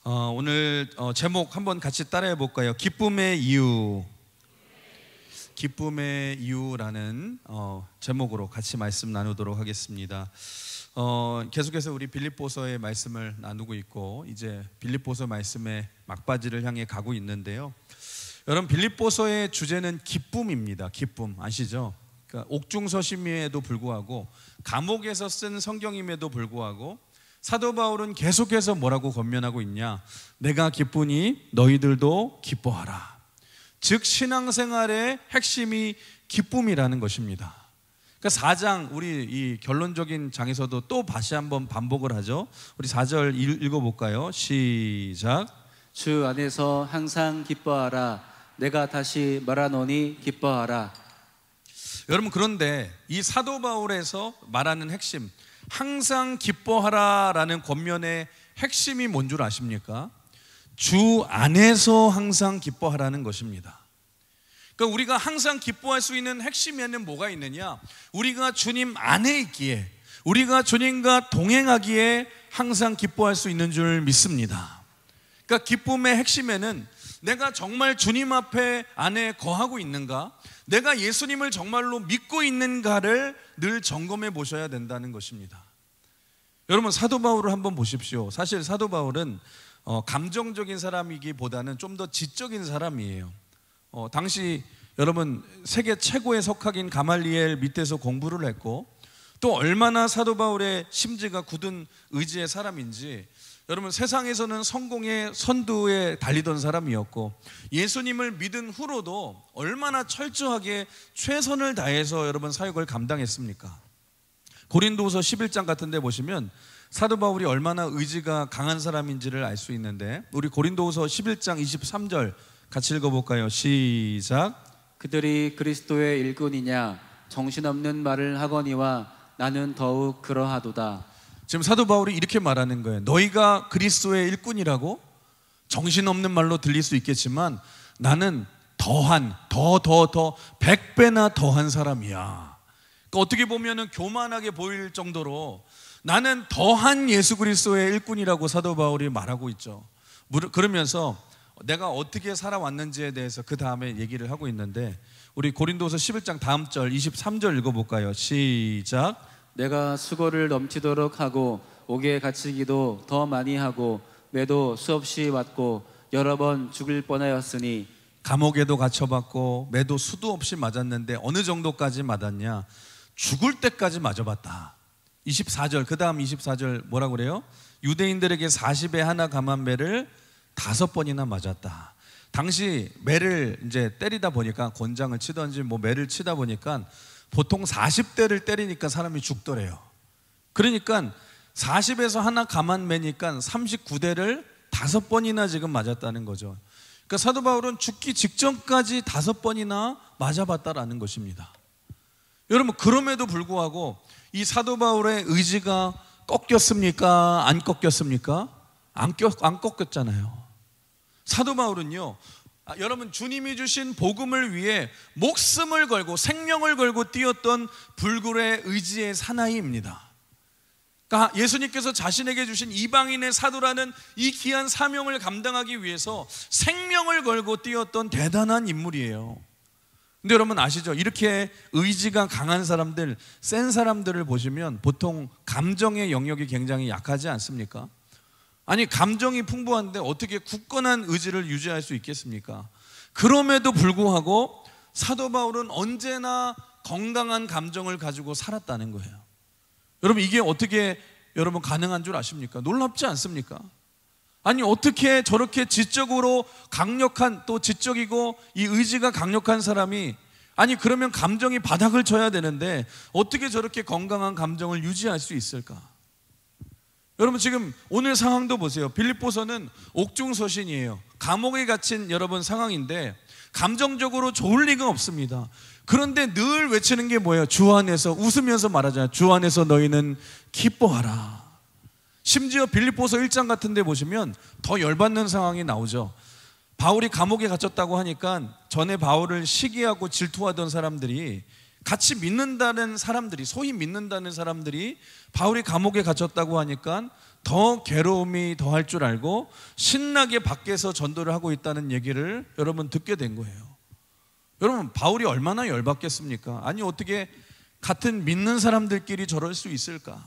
오늘 제목 한번 같이 따라해 볼까요? 기쁨의 이유. 기쁨의 이유라는 제목으로 같이 말씀 나누도록 하겠습니다. 계속해서 우리 빌립보서의 말씀을 나누고 있고 이제 빌립보서 말씀의 막바지를 향해 가고 있는데요. 여러분, 빌립보서의 주제는 기쁨입니다. 기쁨 아시죠? 그러니까 옥중서심임에도 불구하고 감옥에서 쓴 성경임에도 불구하고 사도 바울은 계속해서 뭐라고 권면하고 있냐? 내가 기쁘니 너희들도 기뻐하라. 즉 신앙생활의 핵심이 기쁨이라는 것입니다. 그러니까 4장 우리 이 결론적인 장에서도 또 다시 한번 반복을 하죠. 우리 4절 읽어볼까요? 시작. 주 안에서 항상 기뻐하라. 내가 다시 말하노니 기뻐하라. 여러분, 그런데 이 사도 바울에서 말하는 핵심, 항상 기뻐하라라는 권면의 핵심이 뭔 줄 아십니까? 주 안에서 항상 기뻐하라는 것입니다. 그러니까 우리가 항상 기뻐할 수 있는 핵심에는 뭐가 있느냐? 우리가 주님 안에 있기에, 우리가 주님과 동행하기에 항상 기뻐할 수 있는 줄 믿습니다. 그러니까 기쁨의 핵심에는 내가 정말 주님 앞에 안에 거하고 있는가, 내가 예수님을 정말로 믿고 있는가를 늘 점검해 보셔야 된다는 것입니다. 여러분, 사도 바울을 한번 보십시오. 사실 사도 바울은 감정적인 사람이기보다는 좀 더 지적인 사람이에요. 당시 여러분 세계 최고의 석학인 가말리엘 밑에서 공부를 했고 또 얼마나 사도 바울의 심지가 굳은 의지의 사람인지 여러분, 세상에서는 성공의 선두에 달리던 사람이었고 예수님을 믿은 후로도 얼마나 철저하게 최선을 다해서 여러분 사역을 감당했습니까? 고린도후서 11장 같은 데 보시면 사도 바울이 얼마나 의지가 강한 사람인지를 알 수 있는데 우리 고린도후서 11장 23절 같이 읽어볼까요? 시작. 그들이 그리스도의 일꾼이냐 정신없는 말을 하거니와 나는 더욱 그러하도다. 지금 사도 바울이 이렇게 말하는 거예요. 너희가 그리스도의 일꾼이라고? 정신없는 말로 들릴 수 있겠지만 나는 더한, 더 100배나 더한 사람이야. 그러니까 어떻게 보면 교만하게 보일 정도로 나는 더한 예수 그리스도의 일꾼이라고 사도 바울이 말하고 있죠. 그러면서 내가 어떻게 살아왔는지에 대해서 그 다음에 얘기를 하고 있는데 우리 고린도서 11장 다음 절 23절 읽어볼까요? 시작. 내가 수고를 넘치도록 하고 옥에 갇히기도 더 많이 하고 매도 수없이 맞고 여러 번 죽을 뻔하였으니. 감옥에도 갇혀봤고 매도 수도 없이 맞았는데 어느 정도까지 맞았냐? 죽을 때까지 맞아봤다. 24절 그 다음 24절 뭐라고 그래요? 유대인들에게 40에 하나 감한 매를 5번이나 맞았다. 당시 매를 이제 때리다 보니까 권장을 치던지 뭐 매를 치다 보니까 보통 40대를 때리니까 사람이 죽더래요. 그러니까 40에서 하나 감한 매니까 39대를 5번이나 지금 맞았다는 거죠. 그러니까 사도 바울은 죽기 직전까지 5번이나 맞아봤다라는 것입니다. 여러분, 그럼에도 불구하고 이 사도 바울의 의지가 꺾였습니까? 안 꺾였습니까? 안 꺾였잖아요. 사도 바울은요, 여러분, 주님이 주신 복음을 위해 목숨을 걸고 생명을 걸고 뛰었던 불굴의 의지의 사나이입니다. 그러니까 예수님께서 자신에게 주신 이방인의 사도라는 이 귀한 사명을 감당하기 위해서 생명을 걸고 뛰었던 대단한 인물이에요. 근데 여러분 아시죠? 이렇게 의지가 강한 사람들, 센 사람들을 보시면 보통 감정의 영역이 굉장히 약하지 않습니까? 아니, 감정이 풍부한데 어떻게 굳건한 의지를 유지할 수 있겠습니까? 그럼에도 불구하고 사도 바울은 언제나 건강한 감정을 가지고 살았다는 거예요. 여러분, 이게 어떻게 여러분 가능한 줄 아십니까? 놀랍지 않습니까? 아니, 어떻게 저렇게 지적으로 강력한, 또 지적이고 이 의지가 강력한 사람이, 아니 그러면 감정이 바닥을 쳐야 되는데 어떻게 저렇게 건강한 감정을 유지할 수 있을까? 여러분, 지금 오늘 상황도 보세요. 빌립보서는 옥중서신이에요. 감옥에 갇힌 여러분 상황인데 감정적으로 좋을 리가 없습니다. 그런데 늘 외치는 게 뭐예요? 주 안에서, 웃으면서 말하잖아요. 주 안에서 너희는 기뻐하라. 심지어 빌립보서 1장 같은 데 보시면 더 열받는 상황이 나오죠. 바울이 감옥에 갇혔다고 하니까 전에 바울을 시기하고 질투하던 사람들이 같이 믿는다는 사람들이, 소위 믿는다는 사람들이 바울이 감옥에 갇혔다고 하니까 더 괴로움이 더할 줄 알고 신나게 밖에서 전도를 하고 있다는 얘기를 여러분 듣게 된 거예요. 여러분, 바울이 얼마나 열받겠습니까? 아니, 어떻게 같은 믿는 사람들끼리 저럴 수 있을까?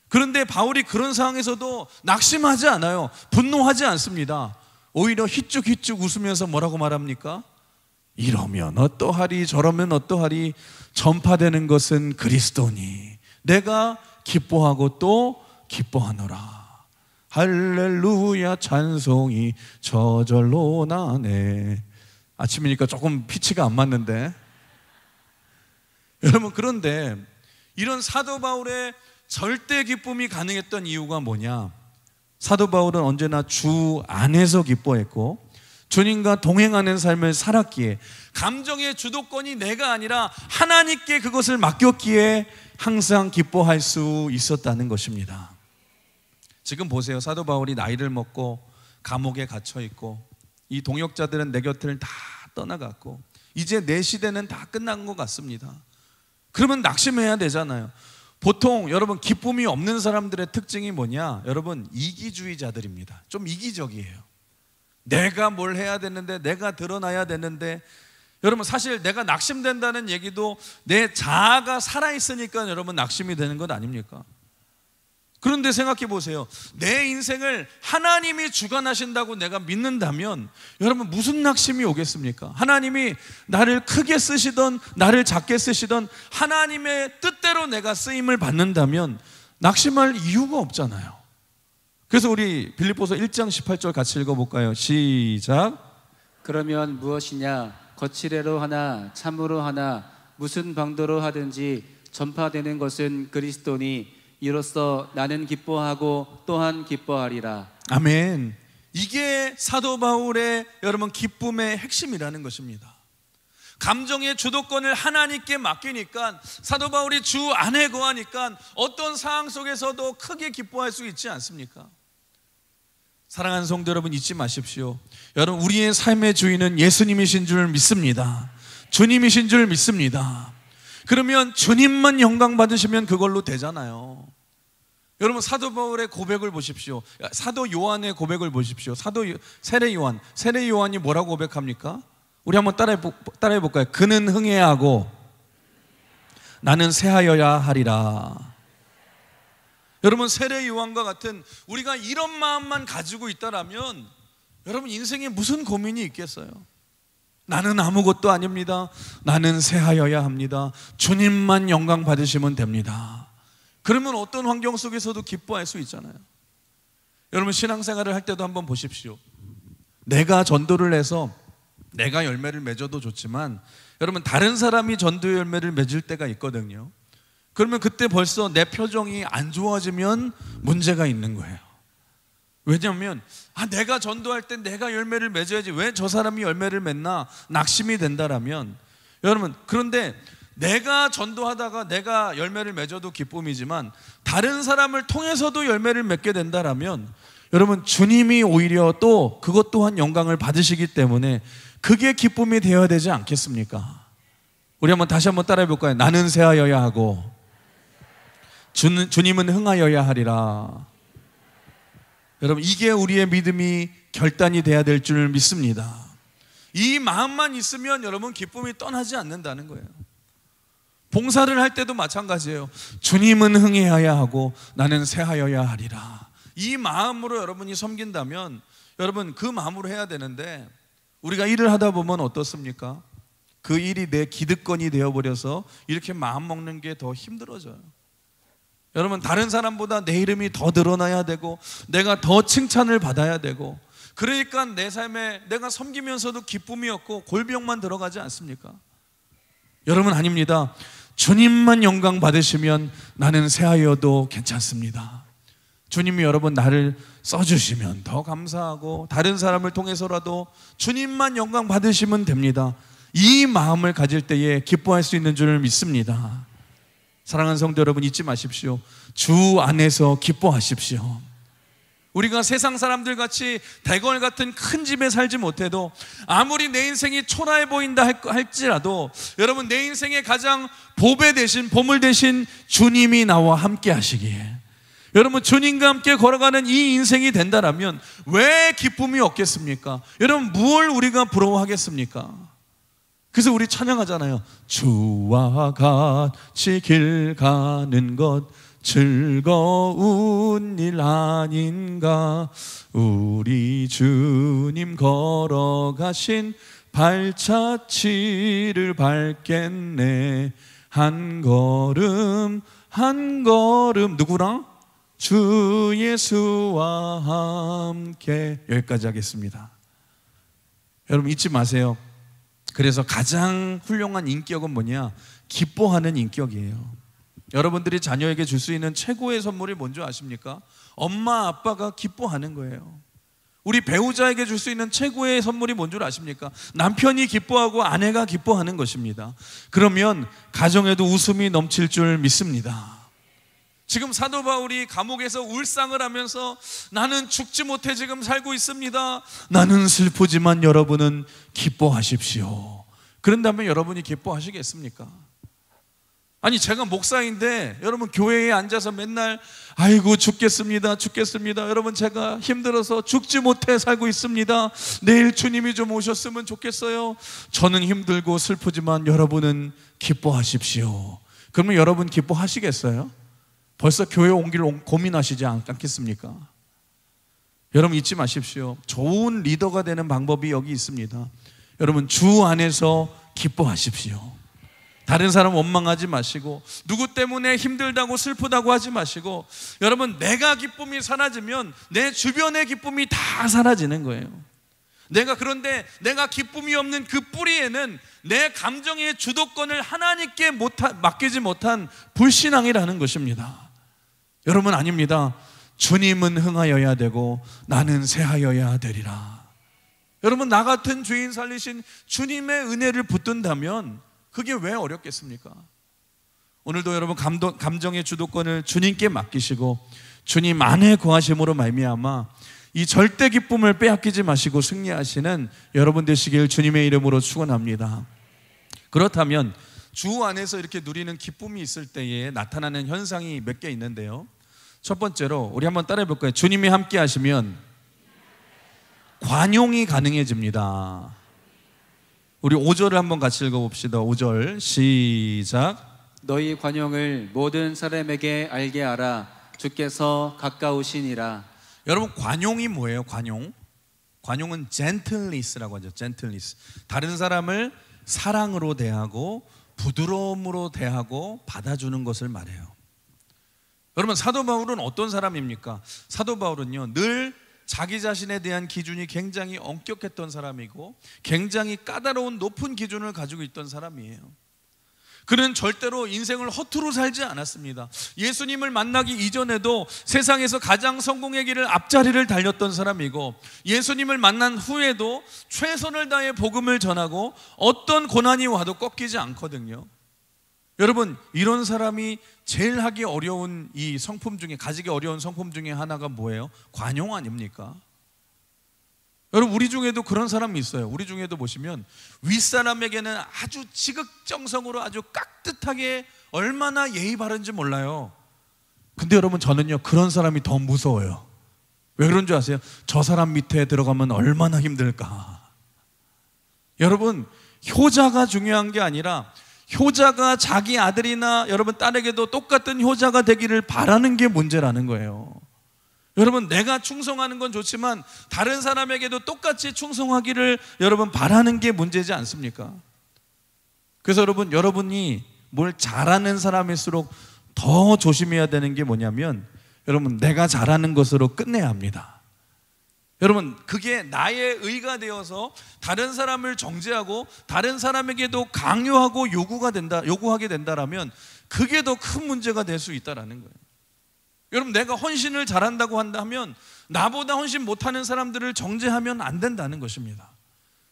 그런데 바울이 그런 상황에서도 낙심하지 않아요. 분노하지 않습니다. 오히려 휘쭉휘쭉 웃으면서 뭐라고 말합니까? 이러면 어떠하리 저러면 어떠하리, 전파되는 것은 그리스도니 내가 기뻐하고 또 기뻐하노라. 할렐루야 찬송이 저절로 나네. 아침이니까 조금 피치가 안 맞는데 여러분, 그런데 이런 사도 바울의 절대 기쁨이 가능했던 이유가 뭐냐? 사도 바울은 언제나 주 안에서 기뻐했고 주님과 동행하는 삶을 살았기에 감정의 주도권이 내가 아니라 하나님께 그것을 맡겼기에 항상 기뻐할 수 있었다는 것입니다. 지금 보세요. 사도 바울이 나이를 먹고 감옥에 갇혀 있고 이 동역자들은 내 곁을 다 떠나갔고 이제 내 시대는 다 끝난 것 같습니다. 그러면 낙심해야 되잖아요. 보통 여러분, 기쁨이 없는 사람들의 특징이 뭐냐? 여러분, 이기주의자들입니다. 좀 이기적이에요. 내가 뭘 해야 되는데, 내가 드러나야 되는데, 여러분, 사실 내가 낙심된다는 얘기도 내 자아가 살아있으니까 여러분 낙심이 되는 것 아닙니까? 그런데 생각해 보세요. 내 인생을 하나님이 주관하신다고 내가 믿는다면 여러분, 무슨 낙심이 오겠습니까? 하나님이 나를 크게 쓰시던 나를 작게 쓰시던 하나님의 뜻대로 내가 쓰임을 받는다면 낙심할 이유가 없잖아요. 그래서 우리 빌립보서 1장 18절 같이 읽어볼까요? 시작. 그러면 무엇이냐? 거칠애로 하나 참으로 하나 무슨 방도로 하든지 전파되는 것은 그리스도니 이로써 나는 기뻐하고 또한 기뻐하리라. 아멘. 이게 사도 바울의 여러분 기쁨의 핵심이라는 것입니다. 감정의 주도권을 하나님께 맡기니까, 사도 바울이 주 안에 거하니까 어떤 상황 속에서도 크게 기뻐할 수 있지 않습니까? 사랑하는 성도 여러분, 잊지 마십시오. 여러분, 우리의 삶의 주인은 예수님이신 줄 믿습니다. 주님이신 줄 믿습니다. 그러면 주님만 영광 받으시면 그걸로 되잖아요. 여러분, 사도 바울의 고백을 보십시오. 사도 요한의 고백을 보십시오. 세례 요한이 뭐라고 고백합니까? 우리 한번 따라해 볼까요? 그는 흥해하고 나는 새하여야 하리라. 여러분, 세례 요한과 같은 우리가 이런 마음만 가지고 있다라면 여러분, 인생에 무슨 고민이 있겠어요? 나는 아무것도 아닙니다. 나는 새하여야 합니다. 주님만 영광 받으시면 됩니다. 그러면 어떤 환경 속에서도 기뻐할 수 있잖아요. 여러분, 신앙생활을 할 때도 한번 보십시오. 내가 전도를 해서 내가 열매를 맺어도 좋지만 여러분, 다른 사람이 전도의 열매를 맺을 때가 있거든요. 그러면 그때 벌써 내 표정이 안 좋아지면 문제가 있는 거예요. 왜냐하면 내가 전도할 때 내가 열매를 맺어야지 왜 저 사람이 열매를 맺나 낙심이 된다라면 여러분, 그런데 내가 전도하다가 내가 열매를 맺어도 기쁨이지만 다른 사람을 통해서도 열매를 맺게 된다라면 여러분, 주님이 오히려 또 그것 또한 영광을 받으시기 때문에 그게 기쁨이 되어야 되지 않겠습니까? 우리 다시 한번 따라해 볼까요? 나는 새하여야 하고 주님은 흥하여야 하리라. 여러분, 이게 우리의 믿음이 결단이 돼야 될 줄 믿습니다. 이 마음만 있으면 여러분, 기쁨이 떠나지 않는다는 거예요. 봉사를 할 때도 마찬가지예요. 주님은 흥해야 하고 나는 새하여야 하리라. 이 마음으로 여러분이 섬긴다면 여러분, 그 마음으로 해야 되는데 우리가 일을 하다 보면 어떻습니까? 그 일이 내 기득권이 되어버려서 이렇게 마음 먹는 게 더 힘들어져요. 여러분, 다른 사람보다 내 이름이 더 드러나야 되고 내가 더 칭찬을 받아야 되고, 그러니까 내 삶에 내가 섬기면서도 기쁨이 없고 골병만 들어가지 않습니까? 여러분, 아닙니다. 주님만 영광 받으시면 나는 새하여도 괜찮습니다. 주님이 여러분 나를 써주시면 더 감사하고 다른 사람을 통해서라도 주님만 영광 받으시면 됩니다. 이 마음을 가질 때에 기뻐할 수 있는 줄 믿습니다. 사랑하는 성도 여러분, 잊지 마십시오. 주 안에서 기뻐하십시오. 우리가 세상 사람들 같이 대궐 같은 큰 집에 살지 못해도 아무리 내 인생이 초라해 보인다 할지라도 여러분 내 인생의 가장 보배 대신 보물 대신 주님이 나와 함께 하시기에 여러분 주님과 함께 걸어가는 이 인생이 된다라면 왜 기쁨이 없겠습니까? 여러분 무엇을 우리가 부러워하겠습니까? 그래서 우리 찬양하잖아요. 주와 같이 길 가는 것 즐거운 일 아닌가. 우리 주님 걸어가신 발자취를 밟겠네. 한 걸음 한 걸음 누구랑? 주 예수와 함께. 여기까지 하겠습니다. 여러분 잊지 마세요. 그래서 가장 훌륭한 인격은 뭐냐? 기뻐하는 인격이에요. 여러분들이 자녀에게 줄 수 있는 최고의 선물이 뭔지 아십니까? 엄마 아빠가 기뻐하는 거예요. 우리 배우자에게 줄 수 있는 최고의 선물이 뭔 줄 아십니까? 남편이 기뻐하고 아내가 기뻐하는 것입니다. 그러면 가정에도 웃음이 넘칠 줄 믿습니다. 지금 사도 바울이 감옥에서 울상을 하면서 나는 죽지 못해 지금 살고 있습니다. 나는 슬프지만 여러분은 기뻐하십시오. 그런다면 여러분이 기뻐하시겠습니까? 아니 제가 목사인데 여러분 교회에 앉아서 맨날 아이고 죽겠습니다 죽겠습니다, 여러분 제가 힘들어서 죽지 못해 살고 있습니다, 내일 주님이 좀 오셨으면 좋겠어요. 저는 힘들고 슬프지만 여러분은 기뻐하십시오. 그러면 여러분 기뻐하시겠어요? 벌써 교회 옮길 고민하시지 않겠습니까? 여러분 잊지 마십시오. 좋은 리더가 되는 방법이 여기 있습니다. 여러분 주 안에서 기뻐하십시오. 다른 사람 원망하지 마시고 누구 때문에 힘들다고 슬프다고 하지 마시고 여러분 내가 기쁨이 사라지면 내 주변의 기쁨이 다 사라지는 거예요. 그런데 내가 기쁨이 없는 그 뿌리에는 내 감정의 주도권을 하나님께 맡기지 못한 불신앙이라는 것입니다. 여러분 아닙니다. 주님은 흥하여야 되고 나는 쇠하여야 되리라. 여러분 나 같은 죄인 살리신 주님의 은혜를 붙든다면 그게 왜 어렵겠습니까? 오늘도 여러분 감정의 주도권을 주님께 맡기시고 주님 안에 거하심으로 말미암아 이 절대 기쁨을 빼앗기지 마시고 승리하시는 여러분 되시길 주님의 이름으로 축원합니다. 그렇다면 주 안에서 이렇게 누리는 기쁨이 있을 때에 나타나는 현상이 몇 개 있는데요. 첫 번째로 우리 한번 따라해 볼까요? 주님이 함께 하시면 관용이 가능해집니다. 우리 5절을 한번 같이 읽어봅시다. 5절 시작. 너희 관용을 모든 사람에게 알게 하라. 주께서 가까우시니라. 여러분 관용이 뭐예요? 관용은 gentleness라고 하죠. gentleness. 다른 사람을 사랑으로 대하고 부드러움으로 대하고 받아주는 것을 말해요. 여러분 사도 바울은 어떤 사람입니까? 사도 바울은요 늘 자기 자신에 대한 기준이 굉장히 엄격했던 사람이고 굉장히 까다로운 높은 기준을 가지고 있던 사람이에요. 그는 절대로 인생을 허투루 살지 않았습니다. 예수님을 만나기 이전에도 세상에서 가장 성공의 길을 앞자리를 달렸던 사람이고 예수님을 만난 후에도 최선을 다해 복음을 전하고 어떤 고난이 와도 꺾이지 않거든요. 여러분 이런 사람이 제일 하기 어려운 이 성품 중에 가지기 어려운 성품 중에 하나가 뭐예요? 관용 아닙니까? 여러분 우리 중에도 그런 사람이 있어요. 우리 중에도 보시면 윗사람에게는 아주 지극정성으로 아주 깍듯하게 얼마나 예의 바른지 몰라요. 근데 여러분 저는요 그런 사람이 더 무서워요. 왜 그런 줄 아세요? 저 사람 밑에 들어가면 얼마나 힘들까. 여러분 효자가 중요한 게 아니라 효자가 자기 아들이나 여러분 딸에게도 똑같은 효자가 되기를 바라는 게 문제라는 거예요. 여러분 내가 충성하는 건 좋지만 다른 사람에게도 똑같이 충성하기를 여러분 바라는 게 문제지 않습니까? 그래서 여러분이 뭘 잘하는 사람일수록 더 조심해야 되는 게 뭐냐면 여러분 내가 잘하는 것으로 끝내야 합니다. 여러분 그게 나의 의가 되어서 다른 사람을 정죄하고 다른 사람에게도 강요하고 요구하게 된다라면 그게 더 큰 문제가 될 수 있다라는 거예요. 여러분 내가 헌신을 잘한다고 한다면 나보다 헌신 못하는 사람들을 정죄하면 안 된다는 것입니다.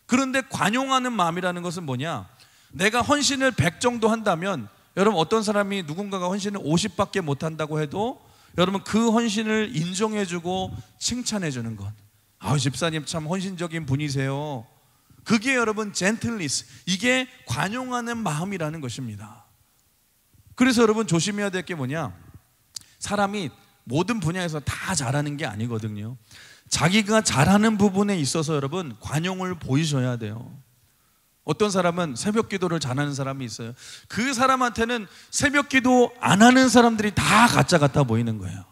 그런데 관용하는 마음이라는 것은 뭐냐? 내가 헌신을 100 정도 한다면 여러분 어떤 사람이 누군가가 헌신을 50밖에 못한다고 해도 여러분 그 헌신을 인정해주고 칭찬해주는 것. 집사님 참 헌신적인 분이세요. 그게 여러분 젠틀리스, 이게 관용하는 마음이라는 것입니다. 그래서 여러분 조심해야 될 게 뭐냐, 사람이 모든 분야에서 다 잘하는 게 아니거든요. 자기가 잘하는 부분에 있어서 여러분 관용을 보이셔야 돼요. 어떤 사람은 새벽 기도를 잘하는 사람이 있어요. 그 사람한테는 새벽 기도 안 하는 사람들이 다 가짜 같아 보이는 거예요.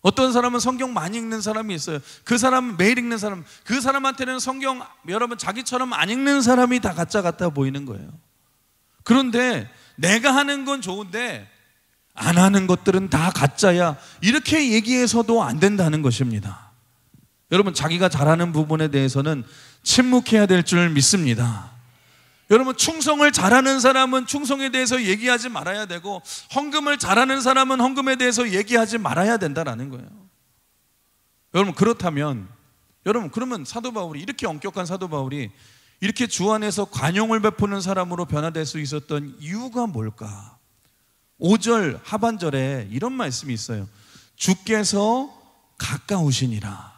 어떤 사람은 성경 많이 읽는 사람이 있어요. 그 사람은 매일 읽는 사람, 그 사람한테는 성경 여러분 자기처럼 안 읽는 사람이 다 가짜 같아 보이는 거예요. 그런데 내가 하는 건 좋은데 안 하는 것들은 다 가짜야, 이렇게 얘기해서도 안 된다는 것입니다. 여러분 자기가 잘하는 부분에 대해서는 침묵해야 될 줄 믿습니다. 여러분 충성을 잘하는 사람은 충성에 대해서 얘기하지 말아야 되고, 헌금을 잘하는 사람은 헌금에 대해서 얘기하지 말아야 된다는 거예요. 여러분 그렇다면 여러분 그러면 사도 바울이, 이렇게 엄격한 사도 바울이 이렇게 주 안에서 관용을 베푸는 사람으로 변화될 수 있었던 이유가 뭘까? 5절 하반절에 이런 말씀이 있어요. 주께서 가까우시니라.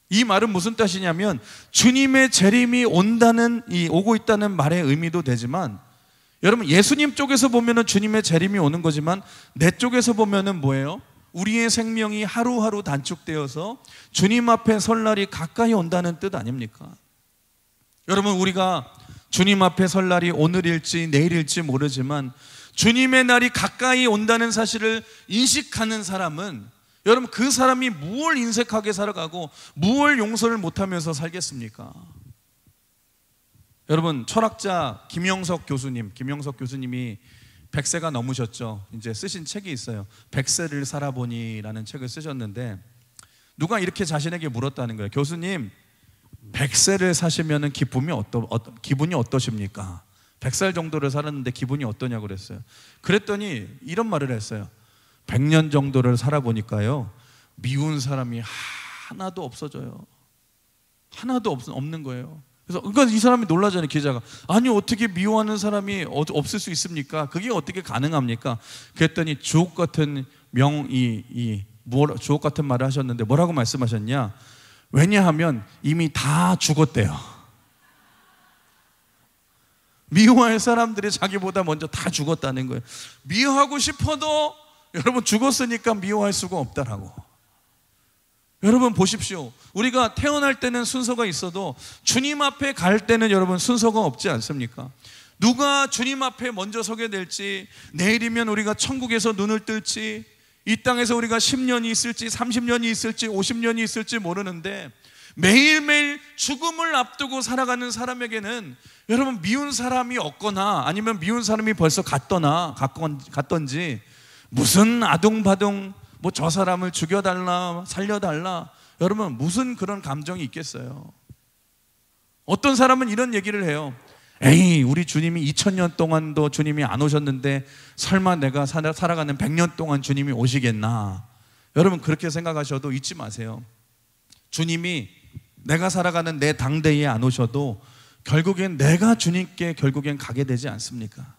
이 말은 무슨 뜻이냐면 주님의 재림이 온다는, 오고 있다는 말의 의미도 되지만, 여러분 예수님 쪽에서 보면은 주님의 재림이 오는 거지만 내 쪽에서 보면은 뭐예요? 우리의 생명이 하루하루 단축되어서 주님 앞에 설 날이 가까이 온다는 뜻 아닙니까? 여러분 우리가 주님 앞에 설 날이 오늘일지 내일일지 모르지만 주님의 날이 가까이 온다는 사실을 인식하는 사람은, 여러분 그 사람이 무엇을 인색하게 살아가고 무엇을 용서를 못하면서 살겠습니까? 여러분 철학자 김영석 교수님이 100세가 넘으셨죠. 이제 쓰신 책이 있어요. 100세를 살아보니라는 책을 쓰셨는데, 누가 이렇게 자신에게 물었다는 거예요. 교수님 100세를 사시면 기분이 어떠십니까? 100살 정도를 살았는데 기분이 어떠냐고 그랬어요. 그랬더니 이런 말을 했어요. 100년 정도를 살아보니까요, 미운 사람이 하나도 없어져요. 하나도 없는 거예요. 그러니까 이 사람이 놀라잖아요. 기자가, 아니 어떻게 미워하는 사람이 없을 수 있습니까? 그게 어떻게 가능합니까? 그랬더니 주옥 같은 주옥 같은 말을 하셨는데 뭐라고 말씀하셨냐? 왜냐하면 이미 다 죽었대요. 미워할 사람들이 자기보다 먼저 다 죽었다는 거예요. 미워하고 싶어도 여러분 죽었으니까 미워할 수가 없다라고. 여러분 보십시오. 우리가 태어날 때는 순서가 있어도 주님 앞에 갈 때는 여러분 순서가 없지 않습니까? 누가 주님 앞에 먼저 서게 될지, 내일이면 우리가 천국에서 눈을 뜰지, 이 땅에서 우리가 10년이 있을지 30년이 있을지 50년이 있을지 모르는데, 매일매일 죽음을 앞두고 살아가는 사람에게는 여러분 미운 사람이 없거나 아니면 미운 사람이 벌써 갔던지 무슨 아둥바둥 뭐 저 사람을 죽여달라 살려달라, 여러분 무슨 그런 감정이 있겠어요? 어떤 사람은 이런 얘기를 해요. 에이 우리 주님이 2000년 동안도 주님이 안 오셨는데 설마 내가 살아가는 100년 동안 주님이 오시겠나? 여러분 그렇게 생각하셔도 잊지 마세요. 주님이 내가 살아가는 내 당대에 안 오셔도 결국엔 내가 주님께 결국엔 가게 되지 않습니까?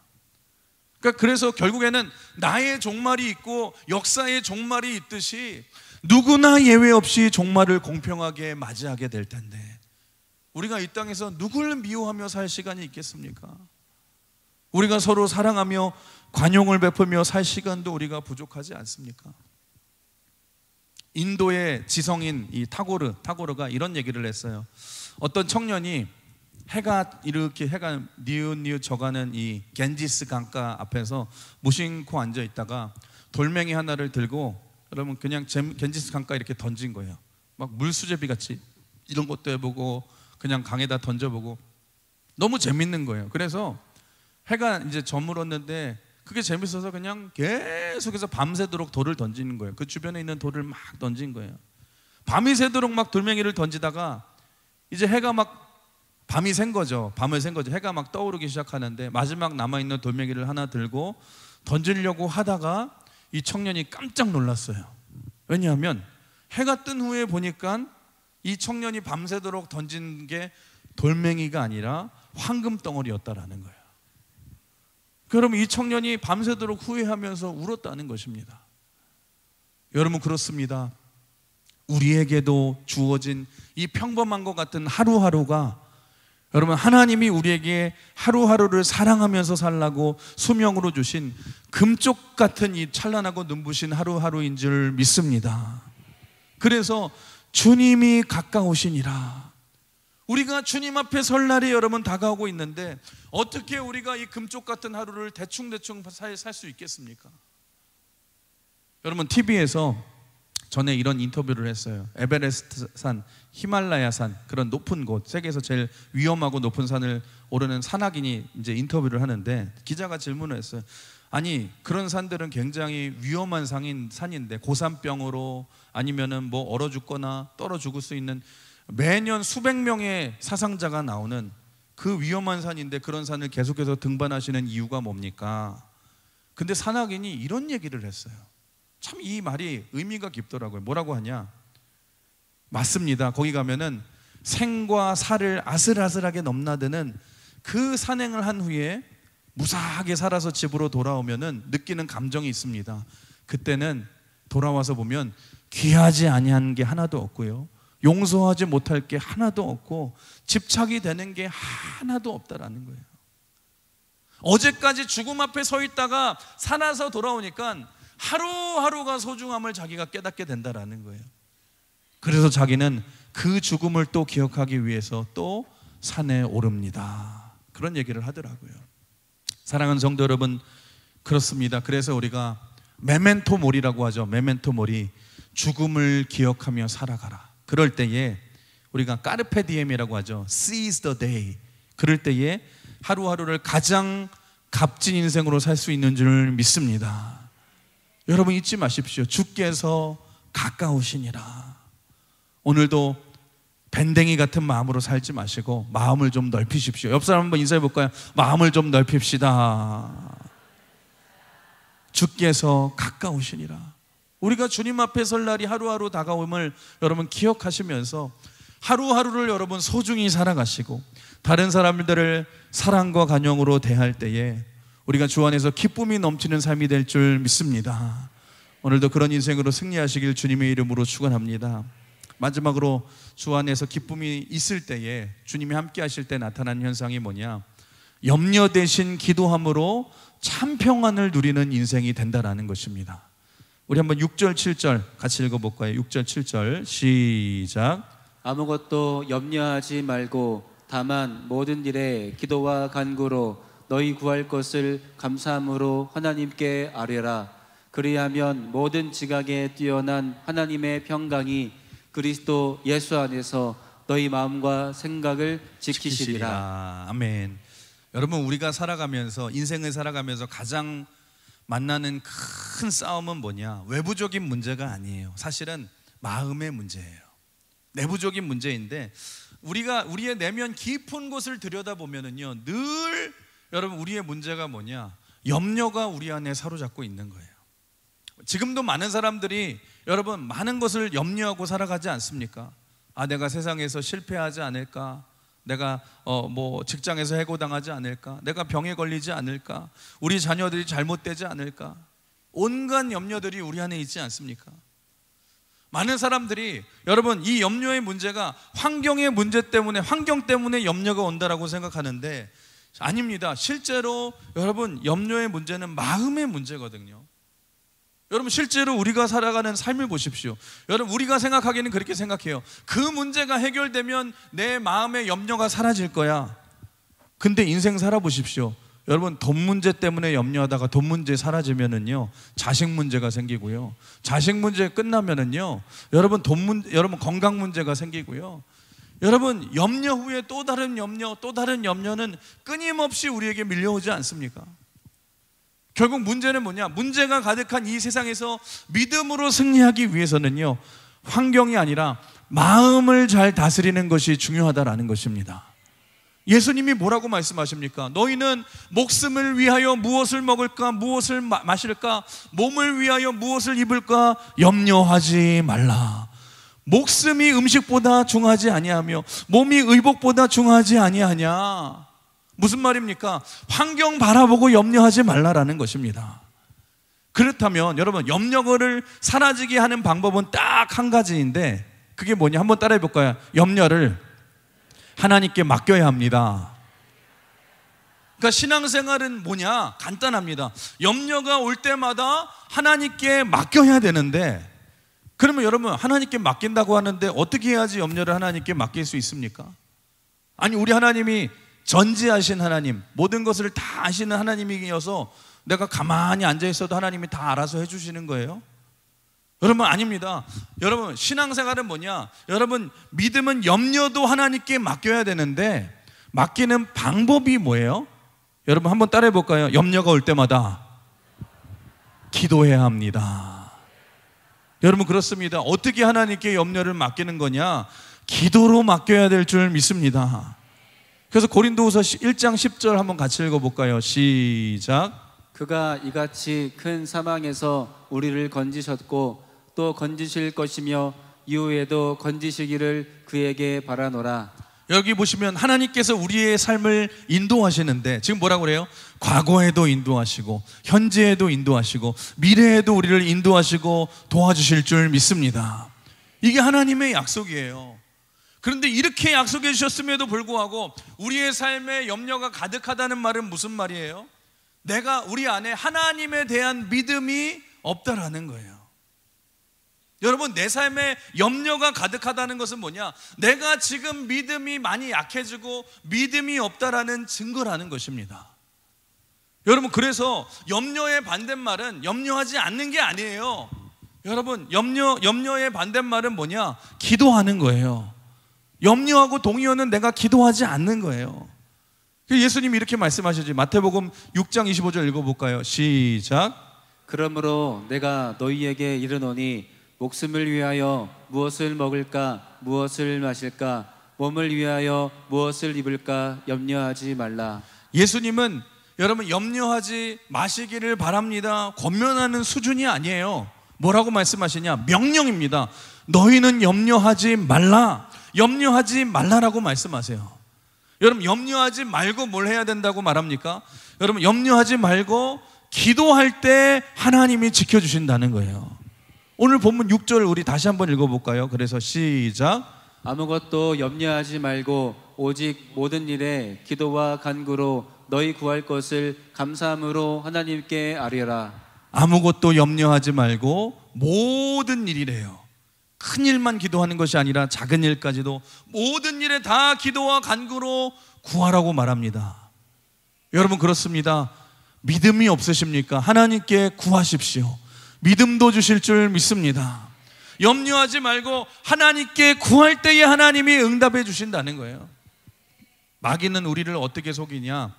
그러니까 그래서 결국에는 나의 종말이 있고 역사의 종말이 있듯이 누구나 예외 없이 종말을 공평하게 맞이하게 될 텐데, 우리가 이 땅에서 누굴 미워하며 살 시간이 있겠습니까? 우리가 서로 사랑하며 관용을 베풀며 살 시간도 우리가 부족하지 않습니까? 인도의 지성인 이 타고르가 이런 얘기를 했어요. 어떤 청년이 해가 뉘우뉘우 져가는 이 겐지스 강가 앞에서 무심코 앉아 있다가 돌멩이 하나를 들고 여러분 그냥 겐지스 강가에 이렇게 던진 거예요. 막 물수제비 같이 이런 것도 해보고 그냥 강에다 던져보고 너무 재밌는 거예요. 그래서 해가 이제 저물었는데 그게 재밌어서 그냥 계속해서 밤새도록 돌을 던지는 거예요. 그 주변에 있는 돌을 막 던진 거예요. 밤이 새도록 막 돌멩이를 던지다가 이제 해가 막 밤이 샌 거죠. 해가 막 떠오르기 시작하는데 마지막 남아있는 돌멩이를 하나 들고 던지려고 하다가 이 청년이 깜짝 놀랐어요. 왜냐하면 해가 뜬 후에 보니까 이 청년이 밤새도록 던진 게 돌멩이가 아니라 황금 덩어리였다라는 거예요. 그럼 이 청년이 밤새도록 후회하면서 울었다는 것입니다. 여러분 그렇습니다. 우리에게도 주어진 이 평범한 것 같은 하루하루가 여러분 하나님이 우리에게 하루하루를 사랑하면서 살라고 수명으로 주신 금쪽 같은 이 찬란하고 눈부신 하루하루인 줄 믿습니다. 그래서 주님이 가까우시니라. 우리가 주님 앞에 설 날이 여러분 다가오고 있는데 어떻게 우리가 이 금쪽 같은 하루를 대충대충 살 수 있겠습니까? 여러분 TV에서 전에 이런 인터뷰를 했어요. 에베레스트 산, 히말라야 산, 그런 높은 곳, 세계에서 제일 위험하고 높은 산을 오르는 산악인이 이제 인터뷰를 하는데 기자가 질문을 했어요. 아니 그런 산들은 굉장히 위험한 산인데 고산병으로 아니면은 뭐 얼어 죽거나 떨어 죽을 수 있는 매년 수백 명의 사상자가 나오는 그 위험한 산인데 그런 산을 계속해서 등반하시는 이유가 뭡니까? 근데 산악인이 이런 얘기를 했어요. 참 이 말이 의미가 깊더라고요. 뭐라고 하냐? 맞습니다. 거기 가면은 생과 사를 아슬아슬하게 넘나드는 그 산행을 한 후에 무사하게 살아서 집으로 돌아오면은 느끼는 감정이 있습니다. 그때는 돌아와서 보면 귀하지 아니한 게 하나도 없고요, 용서하지 못할 게 하나도 없고 집착이 되는 게 하나도 없다라는 거예요. 어제까지 죽음 앞에 서 있다가 살아서 돌아오니까 하루하루가 소중함을 자기가 깨닫게 된다라는 거예요. 그래서 자기는 그 죽음을 또 기억하기 위해서 또 산에 오릅니다. 그런 얘기를 하더라고요. 사랑하는 성도 여러분, 그렇습니다. 그래서 우리가 메멘토 모리라고 하죠. 메멘토 모리, 죽음을 기억하며 살아가라. 그럴 때에 우리가 까르페 디엠이라고 하죠. Seize the day. 그럴 때에 하루하루를 가장 값진 인생으로 살 수 있는 줄 믿습니다. 여러분 잊지 마십시오. 주께서 가까우시니라. 오늘도 밴댕이 같은 마음으로 살지 마시고 마음을 좀 넓히십시오. 옆 사람 한번 인사해 볼까요? 마음을 좀 넓힙시다. 주께서 가까우시니라. 우리가 주님 앞에 설 날이 하루하루 다가옴을 여러분 기억하시면서 하루하루를 여러분 소중히 살아가시고 다른 사람들을 사랑과 간영으로 대할 때에 우리가 주 안에서 기쁨이 넘치는 삶이 될 줄 믿습니다. 오늘도 그런 인생으로 승리하시길 주님의 이름으로 축원합니다. 마지막으로 주 안에서 기쁨이 있을 때에 주님이 함께 하실 때 나타나는 현상이 뭐냐? 염려 대신 기도함으로 참 평안을 누리는 인생이 된다라는 것입니다. 우리 한번 6절 7절 같이 읽어볼까요? 6절 7절 시작. 아무것도 염려하지 말고 다만 모든 일에 기도와 간구로 너희 구할 것을 감사함으로 하나님께 아뢰라. 그리하면 모든 지각에 뛰어난 하나님의 평강이 그리스도 예수 안에서 너희 마음과 생각을 지키시리라. 아멘. 여러분 우리가 살아가면서 인생을 살아가면서 가장 만나는 큰 싸움은 뭐냐? 외부적인 문제가 아니에요. 사실은 마음의 문제예요. 내부적인 문제인데 우리의 내면 깊은 곳을 들여다보면은요, 늘 여러분 우리의 문제가 뭐냐? 염려가 우리 안에 사로잡고 있는 거예요. 지금도 많은 사람들이 여러분 많은 것을 염려하고 살아가지 않습니까? 아, 내가 세상에서 실패하지 않을까? 내가 뭐 직장에서 해고당하지 않을까? 내가 병에 걸리지 않을까? 우리 자녀들이 잘못되지 않을까? 온갖 염려들이 우리 안에 있지 않습니까? 많은 사람들이 여러분 이 염려의 문제가 환경의 문제 때문에, 환경 때문에 염려가 온다라고 생각하는데 아닙니다. 실제로 여러분 염려의 문제는 마음의 문제거든요. 여러분 실제로 우리가 살아가는 삶을 보십시오. 여러분 우리가 생각하기에는 그렇게 생각해요. 그 문제가 해결되면 내 마음의 염려가 사라질 거야. 근데 인생 살아보십시오. 여러분 돈 문제 때문에 염려하다가 돈 문제 사라지면은요, 자식 문제가 생기고요, 자식 문제 끝나면은요, 여러분 여러분 건강 문제가 생기고요, 여러분 염려 후에 또 다른 염려, 또 다른 염려는 끊임없이 우리에게 밀려오지 않습니까? 결국 문제는 뭐냐? 문제가 가득한 이 세상에서 믿음으로 승리하기 위해서는요, 환경이 아니라 마음을 잘 다스리는 것이 중요하다라는 것입니다. 예수님이 뭐라고 말씀하십니까? 너희는 목숨을 위하여 무엇을 먹을까? 무엇을 마실까? 몸을 위하여 무엇을 입을까? 염려하지 말라. 목숨이 음식보다 중하지 아니하며 몸이 의복보다 중하지 아니하냐. 무슨 말입니까? 환경 바라보고 염려하지 말라라는 것입니다. 그렇다면 여러분, 염려를 사라지게 하는 방법은 딱 한 가지인데 그게 뭐냐? 한번 따라해 볼까요? 염려를 하나님께 맡겨야 합니다. 그러니까 신앙생활은 뭐냐? 간단합니다. 염려가 올 때마다 하나님께 맡겨야 되는데, 그러면 여러분, 하나님께 맡긴다고 하는데 어떻게 해야지 염려를 하나님께 맡길 수 있습니까? 아니, 우리 하나님이 전지하신 하나님, 모든 것을 다 아시는 하나님이어서 내가 가만히 앉아 있어도 하나님이 다 알아서 해주시는 거예요? 여러분, 아닙니다. 여러분, 신앙생활은 뭐냐? 여러분, 믿음은 염려도 하나님께 맡겨야 되는데 맡기는 방법이 뭐예요? 여러분, 한번 따라해 볼까요? 염려가 올 때마다 기도해야 합니다. 여러분, 그렇습니다. 어떻게 하나님께 염려를 맡기는 거냐? 기도로 맡겨야 될 줄 믿습니다. 그래서 고린도후서 1장 10절 한번 같이 읽어볼까요? 시작. 그가 이같이 큰 사망에서 우리를 건지셨고 또 건지실 것이며 이후에도 건지시기를 그에게 바라노라. 여기 보시면 하나님께서 우리의 삶을 인도하시는데 지금 뭐라고 그래요? 과거에도 인도하시고 현재에도 인도하시고 미래에도 우리를 인도하시고 도와주실 줄 믿습니다. 이게 하나님의 약속이에요. 그런데 이렇게 약속해 주셨음에도 불구하고 우리의 삶에 염려가 가득하다는 말은 무슨 말이에요? 우리 안에 하나님에 대한 믿음이 없다라는 거예요. 여러분, 내 삶에 염려가 가득하다는 것은 뭐냐? 내가 지금 믿음이 많이 약해지고 믿음이 없다라는 증거라는 것입니다. 여러분, 그래서 염려의 반대말은 염려하지 않는 게 아니에요. 여러분, 염려의 반대말은 뭐냐? 기도하는 거예요. 염려하고 동의어는 내가 기도하지 않는 거예요. 예수님이 이렇게 말씀하시지. 마태복음 6장 25절 읽어볼까요? 시작. 그러므로 내가 너희에게 이르노니 목숨을 위하여 무엇을 먹을까 무엇을 마실까 몸을 위하여 무엇을 입을까 염려하지 말라. 예수님은 여러분, 염려하지 마시기를 바랍니다 권면하는 수준이 아니에요. 뭐라고 말씀하시냐? 명령입니다. 너희는 염려하지 말라. 염려하지 말라라고 말씀하세요. 여러분, 염려하지 말고 뭘 해야 된다고 말합니까? 여러분, 염려하지 말고 기도할 때 하나님이 지켜주신다는 거예요. 오늘 본문 6절 우리 다시 한번 읽어볼까요? 그래서 시작. 아무것도 염려하지 말고 오직 모든 일에 기도와 간구로 너희 구할 것을 감사함으로 하나님께 아뢰라. 아무것도 염려하지 말고 모든 일이래요. 큰 일만 기도하는 것이 아니라 작은 일까지도 모든 일에 다 기도와 간구로 구하라고 말합니다. 여러분, 그렇습니다. 믿음이 없으십니까? 하나님께 구하십시오. 믿음도 주실 줄 믿습니다. 염려하지 말고 하나님께 구할 때에 하나님이 응답해 주신다는 거예요. 마귀는 우리를 어떻게 속이냐?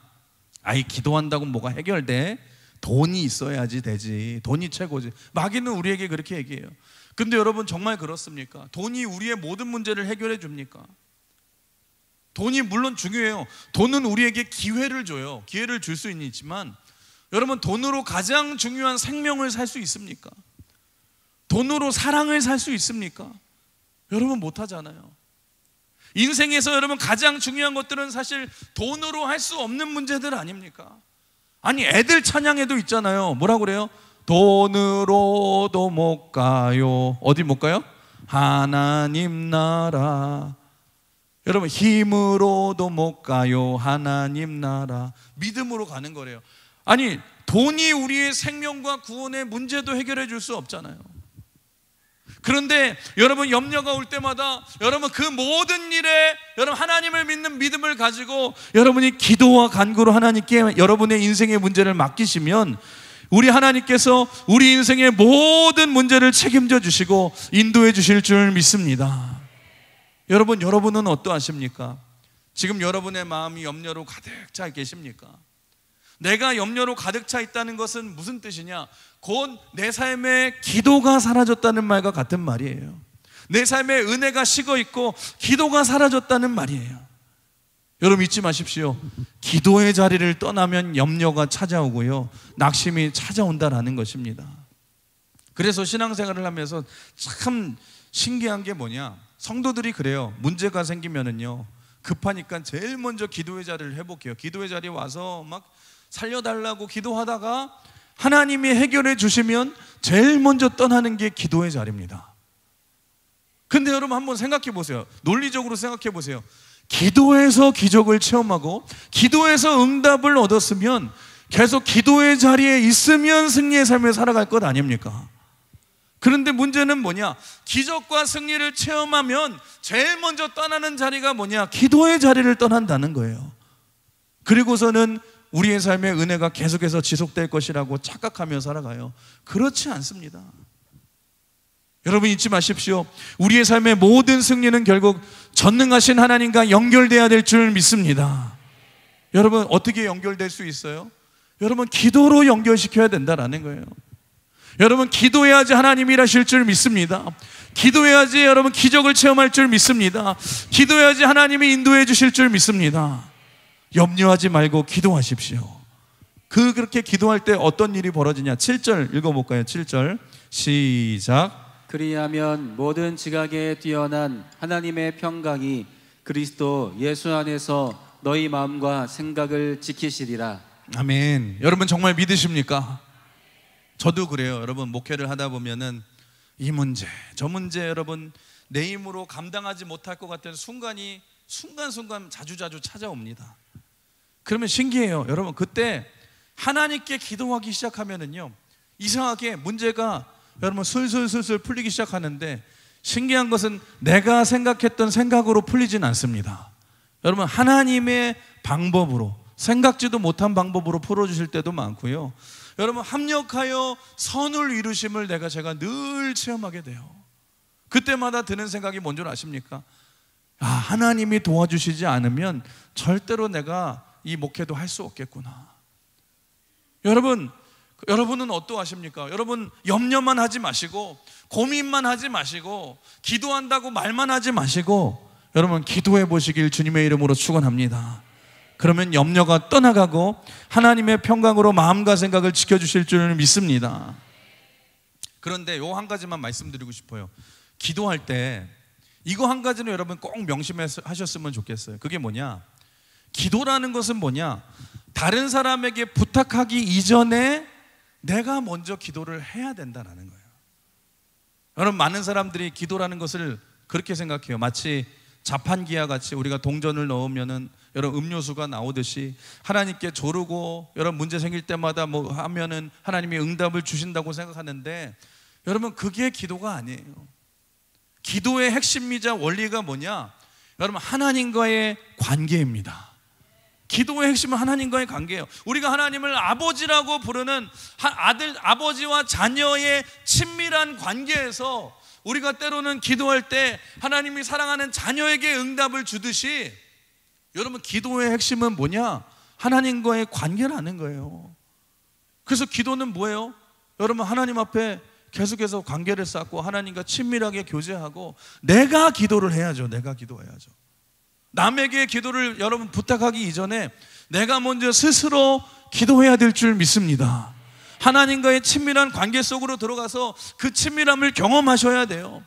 아이, 기도한다고 뭐가 해결돼? 돈이 있어야지 되지. 돈이 최고지. 마귀는 우리에게 그렇게 얘기해요. 근데 여러분, 정말 그렇습니까? 돈이 우리의 모든 문제를 해결해 줍니까? 돈이 물론 중요해요. 돈은 우리에게 기회를 줘요. 기회를 줄 수는 있지만 여러분, 돈으로 가장 중요한 생명을 살 수 있습니까? 돈으로 사랑을 살 수 있습니까? 여러분, 못하잖아요. 인생에서 여러분, 가장 중요한 것들은 사실 돈으로 할 수 없는 문제들 아닙니까? 아니, 애들 찬양에도 있잖아요. 뭐라고 그래요? 돈으로도 못 가요. 어디 못 가요? 하나님 나라. 여러분, 힘으로도 못 가요. 하나님 나라. 믿음으로 가는 거래요. 아니, 돈이 우리의 생명과 구원의 문제도 해결해 줄 수 없잖아요. 그런데 여러분, 염려가 올 때마다 여러분, 그 모든 일에 여러분, 하나님을 믿는 믿음을 가지고 여러분이 기도와 간구로 하나님께 여러분의 인생의 문제를 맡기시면 우리 하나님께서 우리 인생의 모든 문제를 책임져 주시고 인도해 주실 줄 믿습니다. 여러분은 어떠하십니까? 지금 여러분의 마음이 염려로 가득 차 계십니까? 내가 염려로 가득 차 있다는 것은 무슨 뜻이냐? 곧 내 삶에 기도가 사라졌다는 말과 같은 말이에요. 내 삶에 은혜가 식어 있고 기도가 사라졌다는 말이에요. 여러분, 잊지 마십시오. 기도의 자리를 떠나면 염려가 찾아오고요, 낙심이 찾아온다라는 것입니다. 그래서 신앙생활을 하면서 참 신기한 게 뭐냐? 성도들이 그래요. 문제가 생기면은요, 급하니까 제일 먼저 기도의 자리를 회복해요. 기도의 자리에 와서 막 살려달라고 기도하다가 하나님이 해결해 주시면 제일 먼저 떠나는 게 기도의 자리입니다. 근데 여러분 한번 생각해 보세요. 논리적으로 생각해 보세요. 기도에서 기적을 체험하고 기도에서 응답을 얻었으면 계속 기도의 자리에 있으면 승리의 삶을 살아갈 것 아닙니까? 그런데 문제는 뭐냐? 기적과 승리를 체험하면 제일 먼저 떠나는 자리가 뭐냐? 기도의 자리를 떠난다는 거예요. 그리고서는 우리의 삶의 은혜가 계속해서 지속될 것이라고 착각하며 살아가요. 그렇지 않습니다. 여러분 잊지 마십시오. 우리의 삶의 모든 승리는 결국 전능하신 하나님과 연결돼야 될 줄 믿습니다. 여러분 어떻게 연결될 수 있어요? 여러분 기도로 연결시켜야 된다라는 거예요. 여러분 기도해야지 하나님이 일하실 줄 믿습니다. 기도해야지 여러분 기적을 체험할 줄 믿습니다. 기도해야지 하나님이 인도해 주실 줄 믿습니다. 염려하지 말고 기도하십시오. 그렇게 기도할 때 어떤 일이 벌어지냐? 7절 읽어볼까요? 7절 시작. 그리하면 모든 지각에 뛰어난 하나님의 평강이 그리스도 예수 안에서 너희 마음과 생각을 지키시리라. 아멘. 여러분 정말 믿으십니까? 저도 그래요. 여러분 목회를 하다 보면은 이 문제 저 문제 여러분 내 힘으로 감당하지 못할 것 같은 순간이 순간순간 자주자주 찾아옵니다. 그러면 신기해요. 여러분 그때 하나님께 기도하기 시작하면은요 이상하게 문제가 여러분 술술술술 풀리기 시작하는데 신기한 것은 내가 생각했던 생각으로 풀리진 않습니다. 여러분 하나님의 방법으로 생각지도 못한 방법으로 풀어주실 때도 많고요. 여러분 합력하여 선을 이루심을 제가 늘 체험하게 돼요. 그때마다 드는 생각이 뭔 줄 아십니까? 하나님이 도와주시지 않으면 절대로 내가 이 목회도 할 수 없겠구나. 여러분은 어떠하십니까? 여러분 염려만 하지 마시고 고민만 하지 마시고 기도한다고 말만 하지 마시고 여러분 기도해 보시길 주님의 이름으로 축원합니다. 그러면 염려가 떠나가고 하나님의 평강으로 마음과 생각을 지켜주실 줄 믿습니다. 그런데 요 한 가지만 말씀드리고 싶어요. 기도할 때 이거 한 가지는 여러분 꼭 명심하셨으면 좋겠어요. 그게 뭐냐? 기도라는 것은 뭐냐? 다른 사람에게 부탁하기 이전에 내가 먼저 기도를 해야 된다는 거예요. 여러분 많은 사람들이 기도라는 것을 그렇게 생각해요. 마치 자판기와 같이 우리가 동전을 넣으면은 여러분 음료수가 나오듯이 하나님께 조르고 여러분 문제 생길 때마다 뭐 하면은 하나님이 응답을 주신다고 생각하는데 여러분 그게 기도가 아니에요. 기도의 핵심이자 원리가 뭐냐? 여러분 하나님과의 관계입니다. 기도의 핵심은 하나님과의 관계예요. 우리가 하나님을 아버지라고 부르는 아버지와 자녀의 친밀한 관계에서 우리가 때로는 기도할 때 하나님이 사랑하는 자녀에게 응답을 주듯이 여러분 기도의 핵심은 뭐냐? 하나님과의 관계라는 거예요. 그래서 기도는 뭐예요? 여러분 하나님 앞에 계속해서 관계를 쌓고 하나님과 친밀하게 교제하고 내가 기도를 해야죠. 내가 기도해야죠. 남에게 기도를 여러분 부탁하기 이전에 내가 먼저 스스로 기도해야 될 줄 믿습니다. 하나님과의 친밀한 관계 속으로 들어가서 그 친밀함을 경험하셔야 돼요.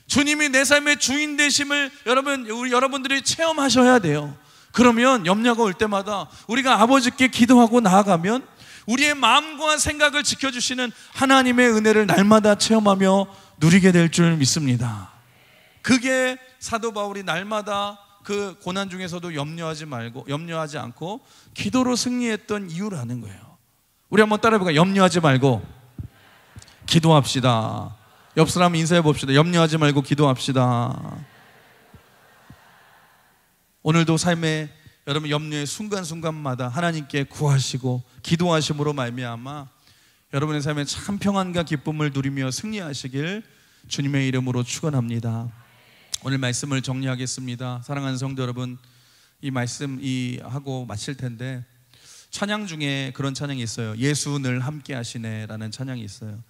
주님이 내 삶의 주인 되심을 여러분들이 체험하셔야 돼요. 그러면 염려가 올 때마다 우리가 아버지께 기도하고 나아가면 우리의 마음과 생각을 지켜주시는 하나님의 은혜를 날마다 체험하며 누리게 될 줄 믿습니다. 그게 사도 바울이 날마다 그 고난 중에서도 염려하지 않고 기도로 승리했던 이유라는 거예요. 우리 한번 따라해볼까요? 염려하지 말고 기도합시다. 옆 사람 인사해 봅시다. 염려하지 말고 기도합시다. 오늘도 삶의 여러분 염려의 순간순간마다 하나님께 구하시고 기도하심으로 말미암아 여러분의 삶에 참 평안과 기쁨을 누리며 승리하시길 주님의 이름으로 축원합니다. 오늘 말씀을 정리하겠습니다. 사랑하는 성도 여러분, 이 말씀 하고 마칠 텐데 찬양 중에 그런 찬양이 있어요. 예수 늘 함께 하시네 라는 찬양이 있어요.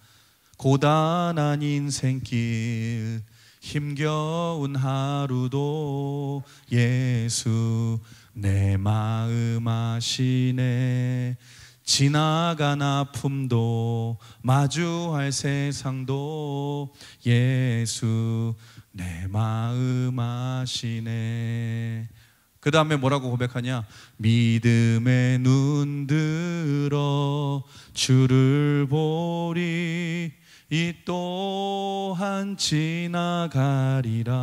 고단한 인생길 힘겨운 하루도 예수 내 마음 아시네. 지나간 아픔도 마주할 세상도 예수 내 마음 아시네. 그 다음에 뭐라고 고백하냐? 믿음의 눈 들어 주를 보리 이 또한 지나가리라.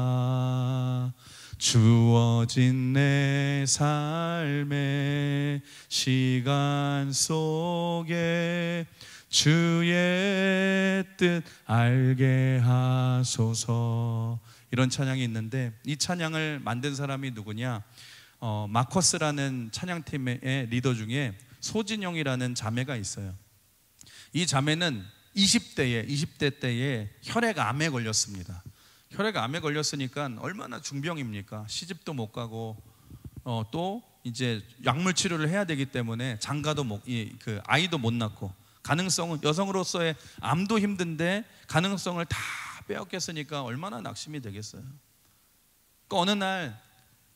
주어진 내 삶의 시간 속에 주의 뜻 알게 하소서. 이런 찬양이 있는데 이 찬양을 만든 사람이 누구냐? 마커스라는 찬양팀의 리더 중에 소진영이라는 자매가 있어요. 이 자매는 20대 때에 혈액암에 걸렸습니다. 혈액암에 걸렸으니까 얼마나 중병입니까? 시집도 못 가고 또 이제 약물 치료를 해야 되기 때문에 장가도 아이도 못 낳고, 가능성은 여성으로서의 암도 힘든데 가능성을 다 빼앗겼으니까 얼마나 낙심이 되겠어요. 그러니까 어느 날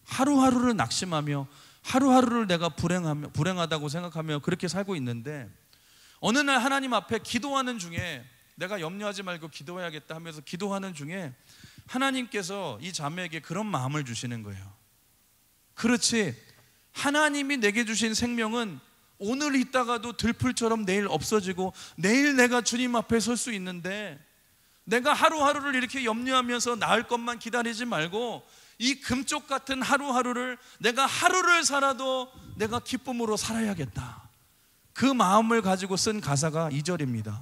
하루하루를 낙심하며 하루하루를 내가 불행하다고 생각하며 그렇게 살고 있는데, 어느 날 하나님 앞에 기도하는 중에, 내가 염려하지 말고 기도해야겠다 하면서 기도하는 중에 하나님께서 이 자매에게 그런 마음을 주시는 거예요. 그렇지, 하나님이 내게 주신 생명은 오늘 있다가도 들풀처럼 내일 없어지고 내일 내가 주님 앞에 설 수 있는데, 내가 하루하루를 이렇게 염려하면서 나을 것만 기다리지 말고 이 금쪽 같은 하루하루를 내가 하루를 살아도 내가 기쁨으로 살아야겠다. 그 마음을 가지고 쓴 가사가 2절입니다.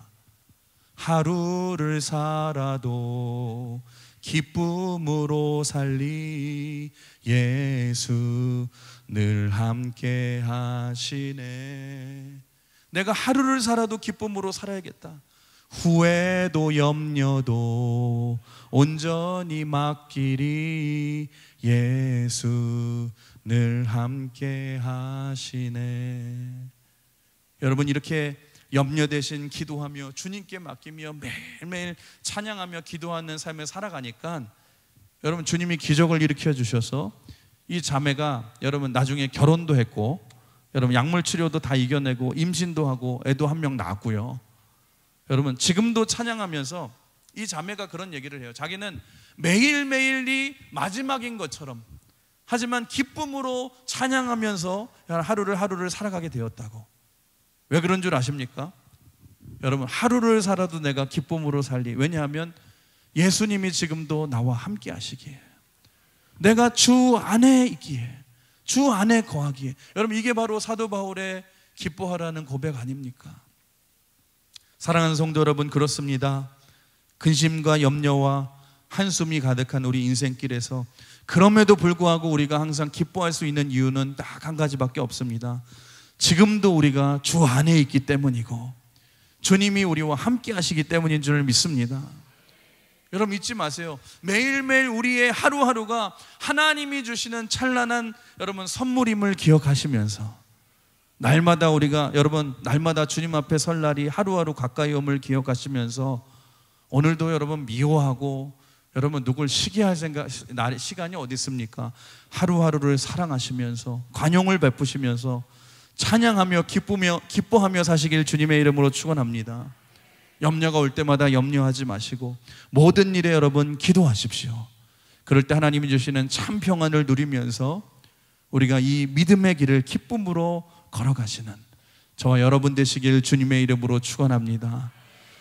하루를 살아도 기쁨으로 살리 예수 늘 함께 하시네. 내가 하루를 살아도 기쁨으로 살아야겠다. 후회도 염려도 온전히 맡기리 예수 늘 함께 하시네. 여러분, 이렇게 염려 대신 기도하며 주님께 맡기며 매일매일 찬양하며 기도하는 삶을 살아가니까 여러분, 주님이 기적을 일으켜 주셔서 이 자매가 여러분 나중에 결혼도 했고, 여러분 약물 치료도 다 이겨내고 임신도 하고 애도 한 명 낳았고요. 여러분, 지금도 찬양하면서 이 자매가 그런 얘기를 해요. 자기는 매일매일이 마지막인 것처럼, 하지만 기쁨으로 찬양하면서 하루를 살아가게 되었다고. 왜 그런 줄 아십니까? 여러분, 하루를 살아도 내가 기쁨으로 살리. 왜냐하면 예수님이 지금도 나와 함께 하시기에, 내가 주 안에 있기에, 주 안에 거하기에. 여러분, 이게 바로 사도 바울의 기뻐하라는 고백 아닙니까? 사랑하는 성도 여러분, 그렇습니다. 근심과 염려와 한숨이 가득한 우리 인생길에서 그럼에도 불구하고 우리가 항상 기뻐할 수 있는 이유는 딱 한 가지밖에 없습니다. 지금도 우리가 주 안에 있기 때문이고 주님이 우리와 함께 하시기 때문인 줄 믿습니다. 여러분, 잊지 마세요. 매일매일 우리의 하루하루가 하나님이 주시는 찬란한 여러분 선물임을 기억하시면서, 날마다 우리가 여러분 날마다 주님 앞에 설 날이 하루하루 가까이 옴을 기억하시면서, 오늘도 여러분 미워하고 여러분 누굴 시기할 시간이 어디 있습니까? 하루하루를 사랑하시면서 관용을 베푸시면서 찬양하며 기뻐하며 사시길 주님의 이름으로 축원합니다. 염려가 올 때마다 염려하지 마시고 모든 일에 여러분 기도하십시오. 그럴 때 하나님이 주시는 참 평안을 누리면서 우리가 이 믿음의 길을 기쁨으로 걸어가시는 저와 여러분 되시길 주님의 이름으로 축원합니다.